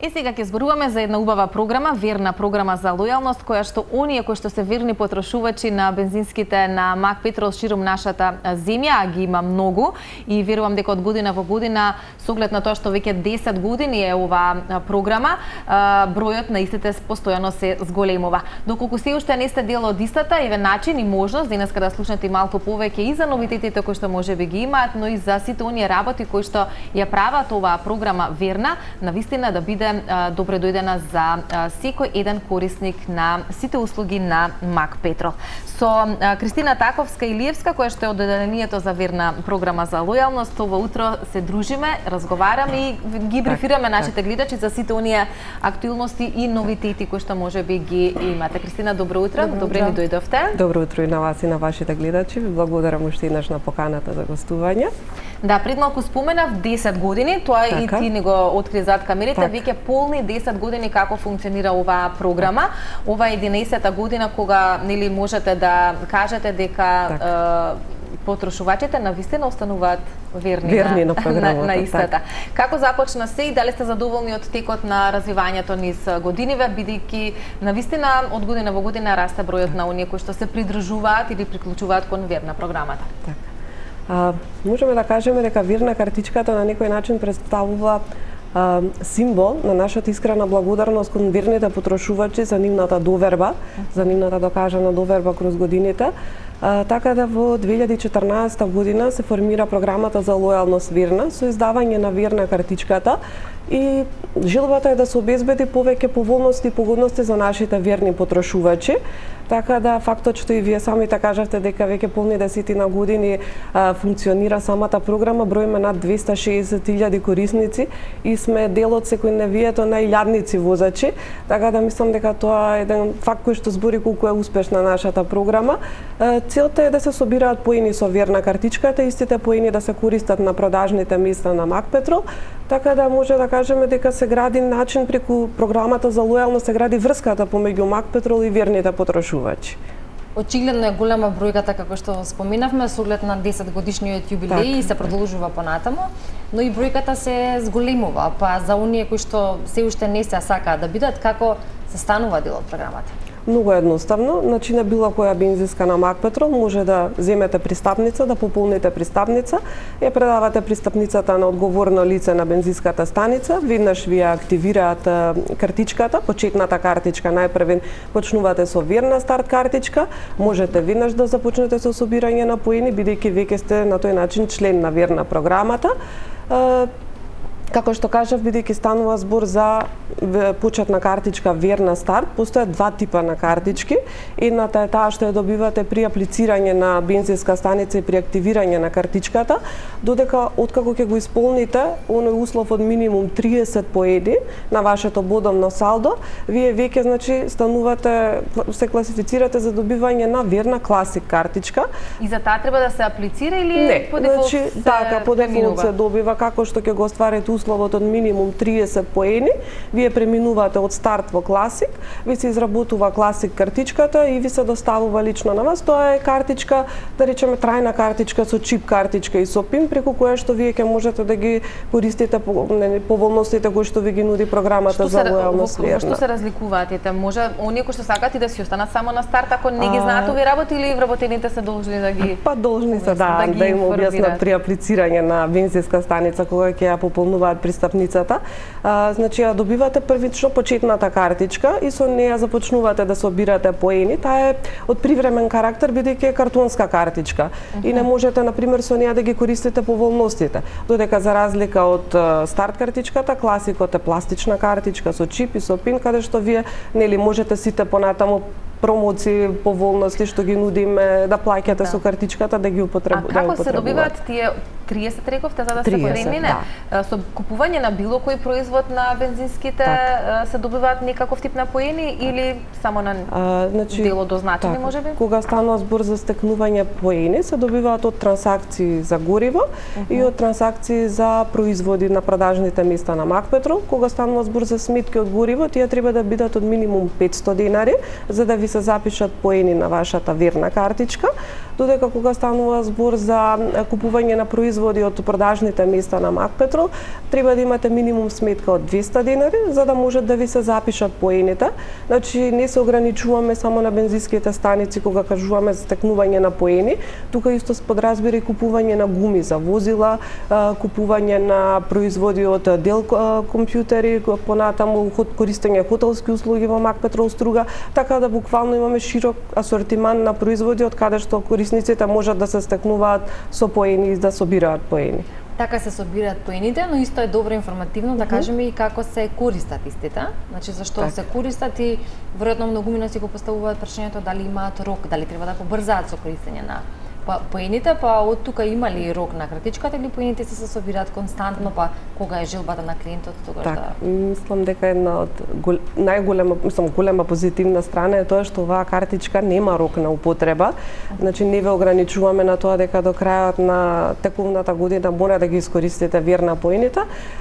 Сега ќе зборуваме за една убава програма, верна програма за лојалност, која што оние кои што се верни потрошувачи на бензинските на Мак Петрол широм нашата земја, а ги има многу, и верувам дека од година во година, со оглед на тоа што веќе 10 години е оваа програма, бројот на истите постојано се зголемува. Доколку се уште не сте дел од истата, еве начин и можност денеска да слушнете малку повеќе и за новитетите кои што можеби ги имаат, но и за сите оние работи кои што ја прават оваа програма верна, навистина да биде добре дојдена за секој еден корисник на сите услуги на Мак Петрол. Со Кристина Таковска-Илиевска, која што е од одделението за верна програма за лојалност, ова утро се дружиме, разговараме и ги брифираме нашите гледачи за сите оние актуелности и новитети кои што можеби ги имате. Кристина, добро утро, добре ни дојдовте. Добро утро и на вас и на вашите гледачи. Ви благодарам уште еднаш на поканата за гостување. Да, пред малку споменав 10 години, тоа и ти ни го откри зад камерите, веќе полни 10 години како функционира оваа програма. Ова е 11-та година кога нели можете да кажете дека потрошувачите навистина остануваат верни на програмата. На истата. Како започна се и дали сте задоволни од текот на развивањето низ годиниве, бидејќи навистина од година во година расте бројот на оние кои што се придружуваат или приклучуваат кон верна програмата? Можеме да кажеме дека верна картичката на некој начин представува символ на нашата искрена благодарност кон верните потрошувачи за нивната доверба, за нивната докажана доверба кроз годините. Така да во 2014 година се формира програмата за лојалност верна со издавање на верна картичката и желбата е да се обезбеди повеќе поволности и погодности за нашите верни потрошувачи. Така да фактот што и вие самите кажавте дека веќе полни 10 години функционира самата програма, броиме над 260.000 корисници и сме дел од секојдневието на илјадници возачи, така да мислам дека тоа е еден факт кој што збори колку е успешна нашата програма. Целта е да се собираат поени со верна картичката, истите поени да се користат на продажните места на Мак Петрол, така да може да кажеме дека се гради начин преку програмата за лојалност, се гради врската помеѓу Мак Петрол и верните потрошувачи. Очигледно е голема бројката, како што споминавме, со оглед на 10 годишниот јубилеј и се продолжува понатаму, но и бројката се зголемува, па за оние кои што се уште не се сакаат да бидат, како се станува дел од програмата? Многу едноставно, значи на било која бензинска на Мак Петрол може да земете пристапница, да пополните пристапница, ја предавате пристапницата на одговорно лице на бензинската станица, веднаш ви ја активираат картичката, почетната картичка, најпрвен почнувате со верна старт картичка, можете веднаш да започнете со собирање на поени, бидејќи веќе сте на тој начин член на верна програмата. Како што кажав, бидејќи станува збор за почетна картичка верна старт, постојат два типа на картички. Едната е таа што ја добивате при аплицирање на бензинска станица и при активирање на картичката, додека откако ќе го исполните оној услов од минимум 30 поени на вашето бодовно салдо, вие веќе значи станувате, се класифицирате за добивање на верна класик картичка. И за таа треба да се аплицира или не, по дефолт значи, се така, по дефолт се добива, како што ќе го остварите условот од минимум 30 поени, вие преминувате од старт во класик, ви се изработува класик картичката и ви се доставува лично на вас. Тоа е картичка, да речеме трајна картичка со чип картичка и со пин, преку која што вие ќе можете да ги користите поволностите кои што ви ги нуди програмата за лојалност верна. Што се разликуваат ете? Може оние кои што сакаат и да си останат само на старт, ако не ги знаат овие работи, или вработените се должни да ги должни се да им објаснат при аплицирање на бензинска станица кога ќе ја пополнуваат пристапницата. Значи ја добивате првично почетната картичка и со неја започнувате да собирате поени. Таа е од привремен карактер бидејќи е картонска картичка и не можете на пример со неја да ги користите поволностите. Додека за разлика од старт картичката, класикот е пластична картичка со чип и со пин, каде што вие нели можете сите понатаму промоции, поволности што ги нудиме да плаќате со картичката, да ги употребувате. А како се добиваат тие 30 рековте за да се премине? Со купување на било кој производ на бензинските се добиваат некаков тип на поени или само на дело дозначени можеби? Кога станува збор за стекнување поени, се добиваат од трансакции за гориво и од трансакции за производи на продажните места на Мак Петрол. Кога станува збор за сметки од гориво, тие треба да бидат од минимум 500 денари за да ви се запишат поени на вашата верна картичка. додека кога станува збор за купување на производи од продажните места на Макпетрол, треба да имате минимум сметка од 200 денари за да можат да ви се запишат поените. Значи не се ограничуваме само на бензинските станици кога кажуваме за стекнување на поени, тука исто подразбира и купување на гуми за возила, купување на производи од Dell компјутери, понатаму користење хотелски услуги во Макпетрол Струга, така да буквално имаме широк асортиман на производи од каде што корисниците можат да се стекнуваат со поени и да собираат поени. Така се собираат поените, но исто е добро информативно да кажеме и како се користат истите. Значи зашто се користат и веројатно многумина си го поставуваат прашањето дали имаат рок, дали треба да побрзаат со користење на поените, па од тука има ли рок на картичката или поените се собираат константно, па кога е желбата на клиентот тогаш да... Мислам дека една од голема позитивна страна е тоа што оваа картичка нема рок на употреба. Значи не ве ограничуваме на тоа дека до крајот на текувната година мора да ги искористите верна поените.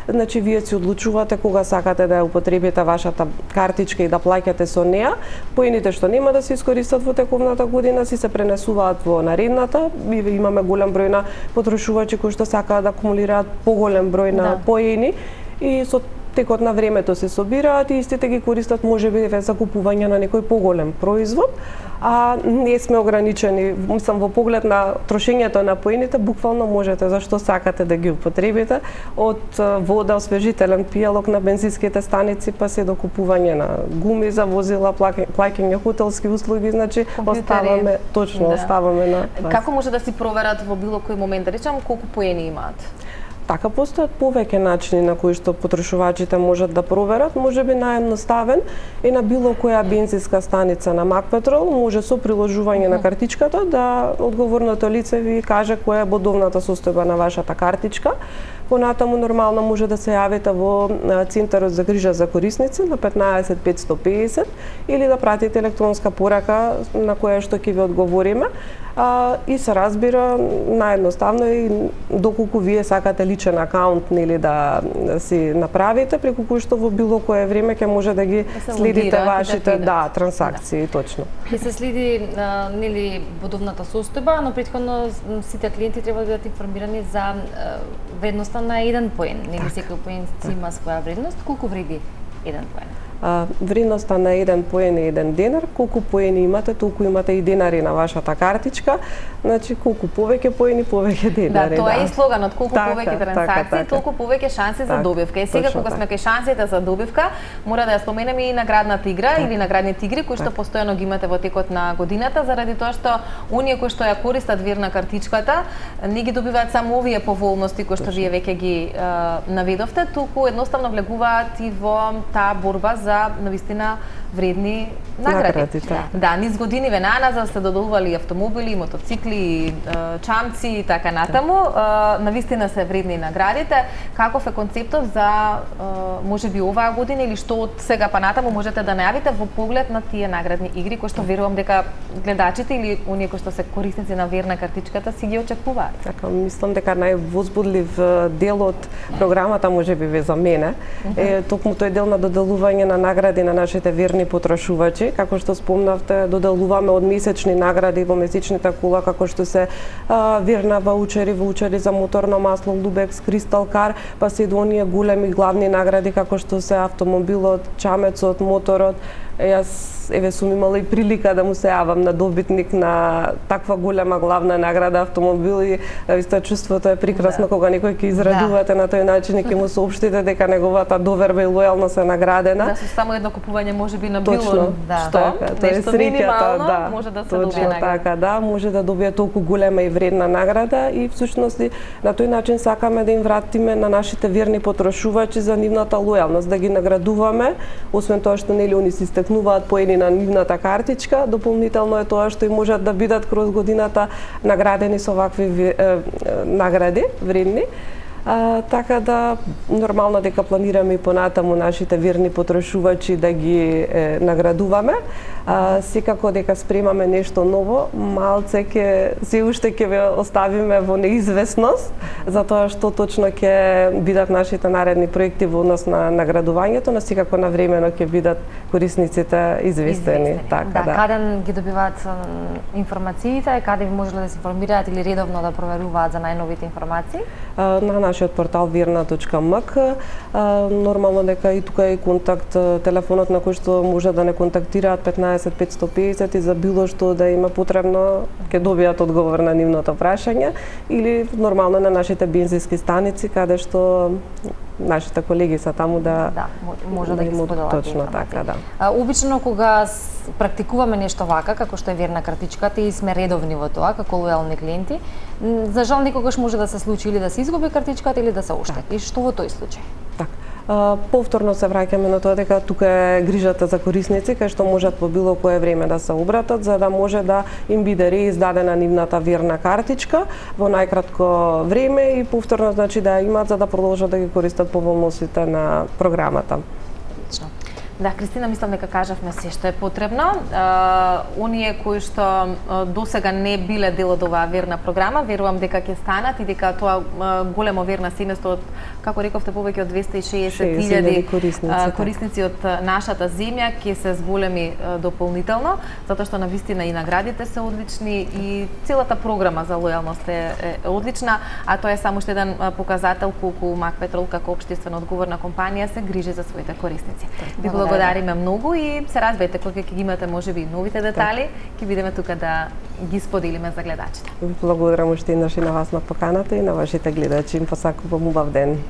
Значи вие си одлучувате кога сакате да ја употребите вашата картичка и да плаќате со неа. Поените што нема да се искористат во текувната година си се пренесуваат во наредната. Имаме голем број на потрошувачи кои што сакаат да акумулираат поголем број на поени и со текот на времето се собираат и истите ги користат можеби за купување на некој поголем производ, а не сме ограничени. Мислам во поглед на трошењето на поените, буквално можете зашто сакате да ги употребите, од вода, освежителен пијалок на бензинските станици, па се до купување на гуми за возила, плаќање хотелски услуги, значи оставаме оставаме на вас. Како може да си проверат во било кој момент, да речам, колку поени имаат? Така постојат повеќе начини на кои што потрошувачите можат да проверат. Можеби наједноставен е на било која бензинска станица на Макпетрол, може со приложување на картичката да одговорното лице ви каже која е бодовната состојба на вашата картичка. Понатаму нормално може да се јавите во Центарот за грижа за корисници на 15 550 или да пратите електронска порака на која што ќе ви одговориме. И се разбира наједноставно и доколку вие сакате личен акаунт нели да си направите, преку кој што во било кое време ќе може да ги следите вашите трансакции, точно. Ќе се следи нели бодовната состојба, но претходно сите клиенти треба да бидат информирани за вредноста на еден поен. Нели секој поен има своја вредност, колку вреди еден поен? Вредноста на еден поен е 1 денар, колку поени имате, толку имате и денари на вашата картичка, значи колку повеќе поени, повеќе денари. Да, тоа е и слоганот, колку повеќе трансакции, толку повеќе шанси за добивка. И сега кога сме кај шансите за добивка, мора да ја споменеме и наградната игра или наградните игри кои што постојано ги имате во текот на годината, заради тоа што оние кои што ја користат верна картичката не ги добиваат само овие поволности кои што вие веќе ги наведовте, туку едноставно влегуваат и во таа борба за навистина вредни награди. Да, низ години назад се доделували автомобили, мотоцикли, чамци и така натаму. Навистина се вредни наградите. Каков е концептот за можеби оваа година или што од сега па натаму можете да најавите во поглед на тие наградни игри кои што верувам дека гледачите или оние кои што се корисници на верна картичката си ги очекуваат? Така, мислам дека највозбудлив дел од програмата можеби ве за мене е токму тој дел на доделување на награди на нашите верни потрошувачи. Како што спомнавте, доделуваме од месечни награди во месечните кола, како што се верна ваучери за моторно масло, Лубекс, Кристал Кар, па се до оние големи главни награди како што се автомобилот, чамецот, моторот. Јас сум имала и прилика да му се јавам на добитник на таква голема главна награда автомобил и исто чувството е прекрасно кога некој ќе израдувате на тој начин и ќе му соопштите дека неговата доверба и лојалност е наградена. Да, со само едно купување можеби на било што, нешто минимално може да се добие награда. Така, да, може да добие толку голема и вредна награда и всушност на тој начин сакаме да им вратиме на нашите верни потрошувачи за нивната лојалност, да ги наградуваме, освен тоа што нели они си стекнуваат поени на нивната картичка, дополнително е тоа што и можат да бидат кроз годината наградени со вакви награди вредни. така да нормално дека планираме и понатаму нашите верни потрошувачи да ги наградуваме. Секако дека спремаме нешто ново, малце се уште ќе ве оставиме во неизвестност за тоа што точно ќе бидат нашите наредни проекти во однос на наградувањето, но секако навремено ќе бидат корисниците известени. Така, да. Каде ги добиваат информациите, каде би можеле да се информираат или редовно да проверуваат за најновите информации? На нашиот портал verna.mk. Нормално дека и тука е контакт, телефонот на кој што може да не контактираат 15 550 и за било што да има потребно ќе добијат одговор на нивното прашање или нормално на нашите бензински станици каде што нашите колеги се таму да може да ги споделат. Точно така, да. Обично кога практикуваме нешто вака, како што е верна картичката и сме редовни во тоа, како лојални клиенти, за жал некогаш може да се случи или да се изгуби картичката или да се оштети. И што во тој случај? Така. Повторно се враќаме на тоа дека тука е грижата за корисници, кај што можат по било кое време да се обратат, за да може да им биде реиздадена нивната верна картичка во најкратко време и повторно значи да ја имаат за да продолжат да ги користат поволностите на програмата. Да, Кристина, мислам дека кажавме се што е потребно. Оние кои што досега не биле дел од оваа верна програма, верувам дека ќе станат и дека тоа големо верна семејство од, како рековте, повеќе од 260.000 корисници од нашата земја ќе се зголеми дополнително, затоа што навистина и наградите се одлични и целата програма за лојалност е одлична, а тоа е само уште еден показател колку Мак Петрол како општествено одговорна компанија се грижи за своите корисници. Благодариме многу и се разберете кога ќе ги имате можеби новите детали, ќе бидеме тука да ги споделиме за гледачите. Благодарам уште еднаш и на вас на поканата и на вашите гледачи. Им посакувам убав ден.